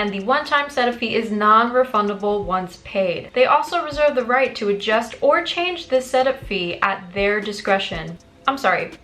and the one-time setup fee is non-refundable once paid. They also reserve the right to adjust or change this setup fee at their discretion. I'm sorry.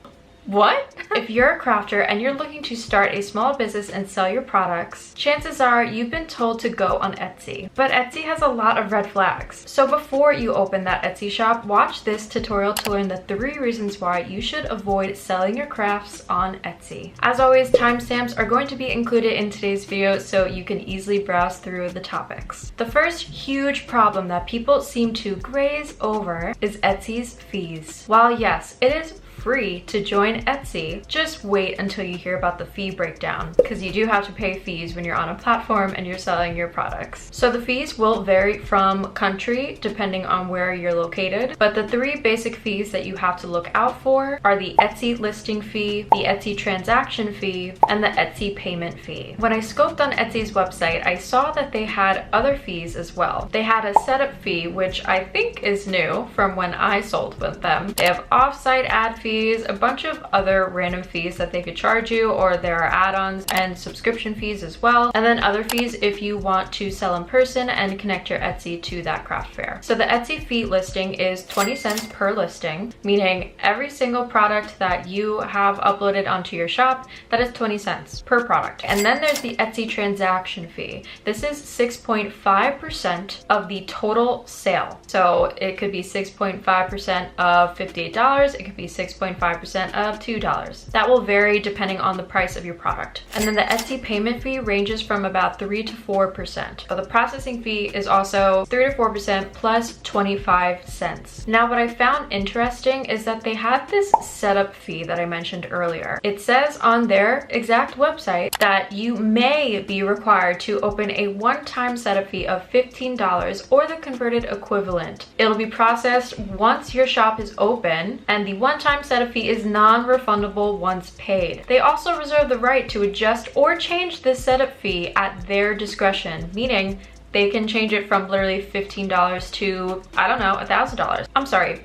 What? If you're a crafter and you're looking to start a small business and sell your products, chances are you've been told to go on Etsy. But Etsy has a lot of red flags. So before you open that Etsy shop, watch this tutorial to learn the 3 reasons why you should avoid selling your crafts on Etsy. As always, timestamps are going to be included in today's video so you can easily browse through the topics. The first huge problem that people seem to graze over is Etsy's fees. While yes, it is free to join Etsy, just wait until you hear about the fee breakdown, because you do have to pay fees when you're on a platform and you're selling your products. So the fees will vary from country depending on where you're located, but the 3 basic fees that you have to look out for are the Etsy listing fee, the Etsy transaction fee, and the Etsy payment fee. When I scoped on Etsy's website, I saw that they had other fees as well. They had a setup fee, which I think is new from when I sold with them. They have offsite ad fees, a bunch of other random fees that they could charge you, or there are add-ons and subscription fees as well, and then other fees if you want to sell in person and connect your Etsy to that craft fair. So the Etsy fee listing is 20 cents per listing, meaning every single product that you have uploaded onto your shop, that is 20 cents per product. And then there's the Etsy transaction fee. This is 6.5% of the total sale. So it could be 6.5% of $58, it could be 6.5% of $2. That will vary depending on the price of your product. And then the Etsy payment fee ranges from about 3 to 4%. But the processing fee is also 3 to 4% plus 25 cents. Now what I found interesting is that they had this setup fee that I mentioned earlier. It says on their exact website that you may be required to open a one-time setup fee of $15 or the converted equivalent. It'll be processed once your shop is open, and the one-time setup fee is non-refundable once paid. They also reserve the right to adjust or change this setup fee at their discretion, meaning they can change it from literally $15 to, I don't know, $1,000. I'm sorry.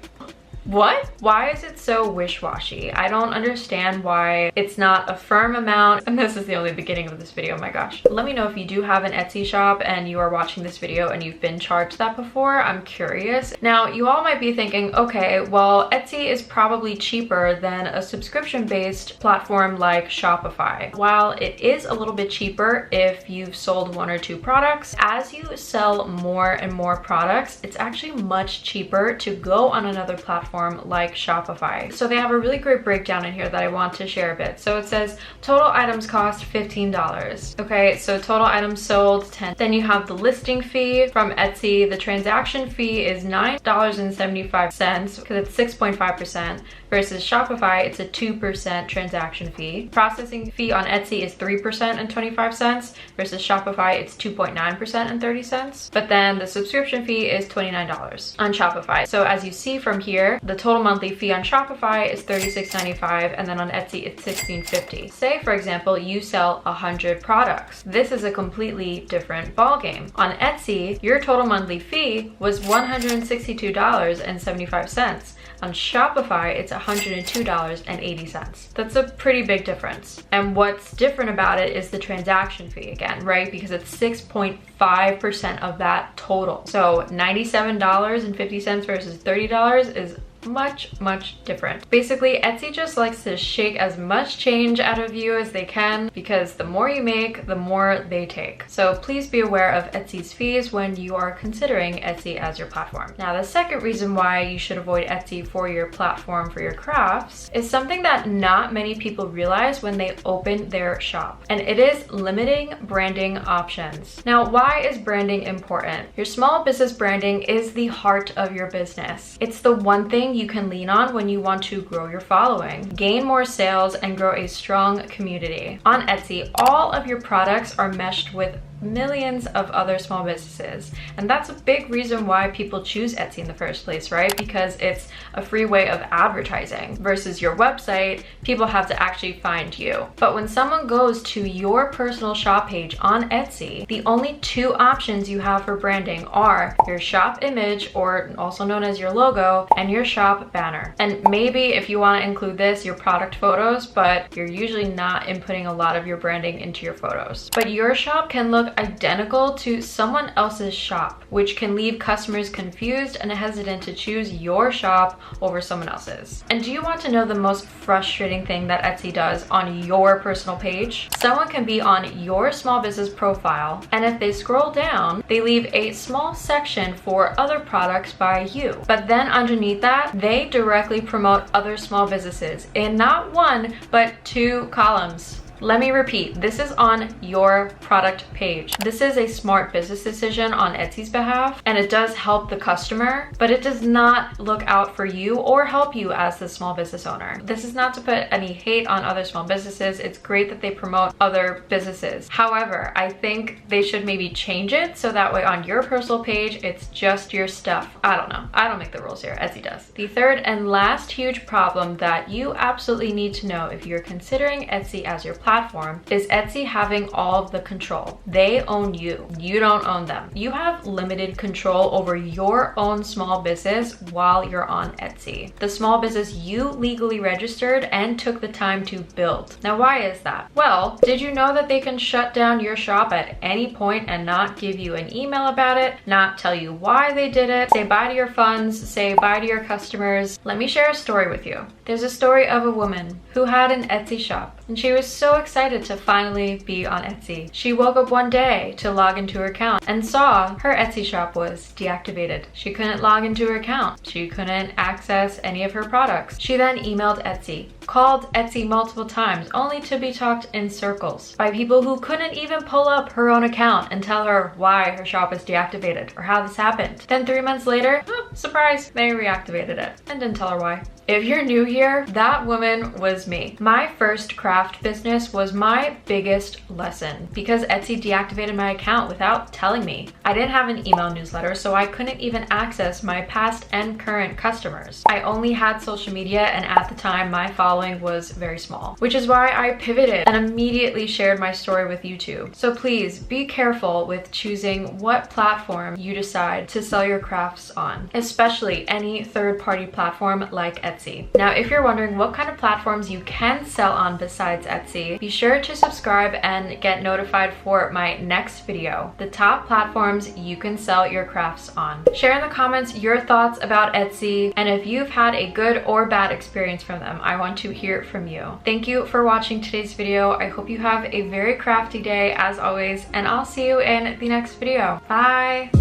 What? Why is it so wish-washy? I don't understand why it's not a firm amount. And this is the only beginning of this video, my gosh. Let me know if you do have an Etsy shop and you are watching this video and you've been charged that before. I'm curious. Now, you all might be thinking, okay, well, Etsy is probably cheaper than a subscription-based platform like Shopify. While it is a little bit cheaper if you've sold 1 or 2 products, as you sell more and more products, it's actually much cheaper to go on another platform like Shopify. So they have a really great breakdown in here that I want to share a bit. So it says total items cost $15. Okay, so total items sold 10. Then you have the listing fee from Etsy. The transaction fee is $9.75 because it's 6.5%. Versus Shopify, it's a 2% transaction fee. Processing fee on Etsy is 3% and 25 cents versus Shopify, it's 2.9% and 30 cents. But then the subscription fee is $29 on Shopify. So as you see from here, the total monthly fee on Shopify is $36.95, and then on Etsy it's $16.50. Say, for example, you sell 100 products. This is a completely different ballgame. On Etsy, your total monthly fee was $162.75. On Shopify, it's $102.80. That's a pretty big difference. And what's different about it is the transaction fee again, right? Because it's 6.5% of that total. So $97.50 versus $30 is much different. Basically, Etsy just likes to shake as much change out of you as they can, because the more you make, the more they take. So please be aware of Etsy's fees when you are considering Etsy as your platform. Now, the second reason why you should avoid Etsy for your platform for your crafts is something that not many people realize when they open their shop, and it is limiting branding options. Now, why is branding important? Your small business branding is the heart of your business. It's the one thing you can lean on when you want to grow your following, gain more sales, and grow a strong community. On Etsy, all of your products are meshed with millions of other small businesses, and that's a big reason why people choose Etsy in the first place, right? Because it's a free way of advertising versus your website. People have to actually find you. But when someone goes to your personal shop page on Etsy, the only 2 options you have for branding are your shop image, or also known as your logo, and your shop banner. And maybe if you want to include this, your product photos, but you're usually not inputting a lot of your branding into your photos. But your shop can look look identical to someone else's shop, which can leave customers confused and hesitant to choose your shop over someone else's. And do you want to know the most frustrating thing that Etsy does on your personal page? Someone can be on your small business profile, and if they scroll down, they leave a small section for other products by you. But then underneath that, they directly promote other small businesses in not one, but 2 columns. Let me repeat, this is on your product page. This is a smart business decision on Etsy's behalf, and it does help the customer, but it does not look out for you or help you as the small business owner. This is not to put any hate on other small businesses. It's great that they promote other businesses. However, I think they should maybe change it so that way on your personal page, it's just your stuff. I don't know. I don't make the rules here. Etsy does. The third and last huge problem that you absolutely need to know if you're considering Etsy as your platform is Etsy having all of the control. They own you. You don't own them. You have limited control over your own small business while you're on Etsy. The small business you legally registered and took the time to build. Now, why is that? Well, did you know that they can shut down your shop at any point and not give you an email about it, not tell you why they did it, say bye to your funds, say bye to your customers? Let me share a story with you. There's a story of a woman who had an Etsy shop, and she was so excited to finally be on Etsy. She woke up one day to log into her account and saw her Etsy shop was deactivated. She couldn't log into her account. She couldn't access any of her products. She then emailed Etsy, called Etsy multiple times, only to be talked in circles by people who couldn't even pull up her own account and tell her why her shop was deactivated or how this happened. Then 3 months later, surprise, they reactivated it and didn't tell her why. If you're new here, that woman was me. My first craft business was my biggest lesson because Etsy deactivated my account without telling me. I didn't have an email newsletter, so I couldn't even access my past and current customers. I only had social media, and at the time, my following was very small, which is why I pivoted and immediately shared my story with YouTube. So please be careful with choosing what platform you decide to sell your crafts on, especially any third-party platform like Etsy. Now, if you're wondering what kind of platforms you can sell on besides Etsy, be sure to subscribe and get notified for my next video, the top platforms you can sell your crafts on. Share in the comments your thoughts about Etsy, and if you've had a good or bad experience from them, I want to hear from you. Thank you for watching today's video. I hope you have a very crafty day as always, and I'll see you in the next video. Bye!